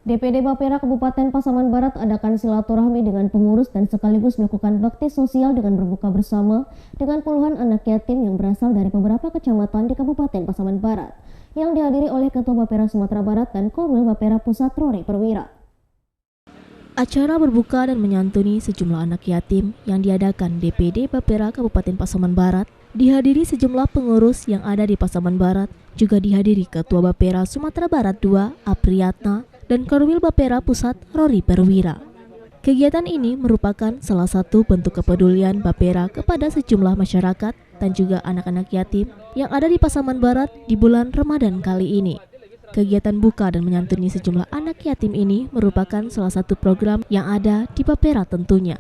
DPD Bapera Kabupaten Pasaman Barat adakan silaturahmi dengan pengurus dan sekaligus melakukan bakti sosial dengan berbuka bersama dengan puluhan anak yatim yang berasal dari beberapa kecamatan di Kabupaten Pasaman Barat yang dihadiri oleh Ketua Bapera Sumatera Barat dan Korwil Bapera Pusat Rory Perwira. Acara berbuka dan menyantuni sejumlah anak yatim yang diadakan DPD Bapera Kabupaten Pasaman Barat dihadiri sejumlah pengurus yang ada di Pasaman Barat, juga dihadiri Ketua Bapera Sumatera Barat II Apriyatna dan Korwil Bapera Pusat Rory Perwira. Kegiatan ini merupakan salah satu bentuk kepedulian Bapera kepada sejumlah masyarakat dan juga anak-anak yatim yang ada di Pasaman Barat di bulan Ramadan kali ini. Kegiatan buka dan menyantuni sejumlah anak yatim ini merupakan salah satu program yang ada di Bapera tentunya.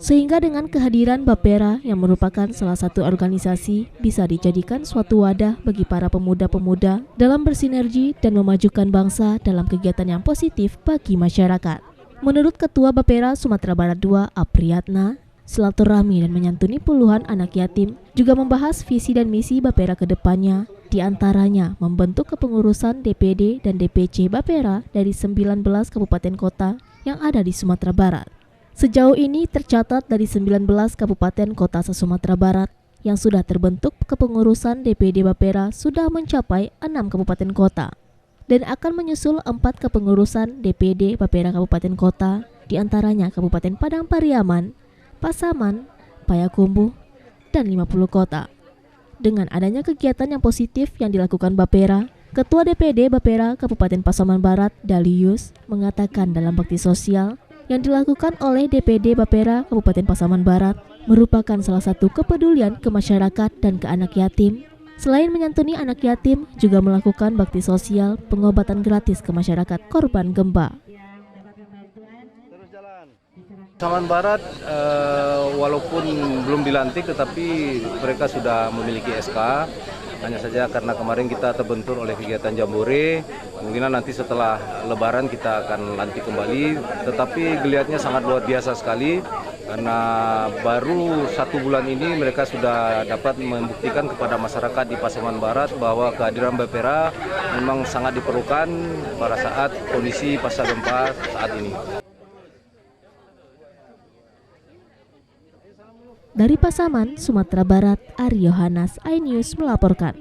Sehingga dengan kehadiran Bapera yang merupakan salah satu organisasi bisa dijadikan suatu wadah bagi para pemuda-pemuda dalam bersinergi dan memajukan bangsa dalam kegiatan yang positif bagi masyarakat. Menurut Ketua Bapera Sumatera Barat II Apriyatna, silaturahmi dan menyantuni puluhan anak yatim juga membahas visi dan misi Bapera ke depannya, diantaranya membentuk kepengurusan DPD dan DPC Bapera dari 19 kabupaten kota yang ada di Sumatera Barat. Sejauh ini tercatat dari 19 kabupaten kota se-Sumatera Barat yang sudah terbentuk kepengurusan DPD Bapera sudah mencapai 6 kabupaten kota dan akan menyusul 4 kepengurusan DPD Bapera kabupaten kota, diantaranya Kabupaten Padang Pariaman, Pasaman, Payakumbuh, dan 50 kota. Dengan adanya kegiatan yang positif yang dilakukan Bapera, Ketua DPD Bapera Kabupaten Pasaman Barat Dalius mengatakan dalam bakti sosial yang dilakukan oleh DPD Bapera Kabupaten Pasaman Barat merupakan salah satu kepedulian ke masyarakat dan ke anak yatim. Selain menyantuni anak yatim, juga melakukan bakti sosial pengobatan gratis ke masyarakat korban gempa. Pasaman Barat walaupun belum dilantik tetapi mereka sudah memiliki SK. Hanya saja karena kemarin kita terbentur oleh kegiatan Jambore, kemungkinan nanti setelah Lebaran kita akan lantik kembali. Tetapi geliatnya sangat luar biasa sekali karena baru 1 bulan ini mereka sudah dapat membuktikan kepada masyarakat di Pasaman Barat bahwa kehadiran Bapera memang sangat diperlukan pada saat kondisi pasca gempa saat ini. Dari Pasaman, Sumatera Barat, Aryo Hanas, iNews melaporkan.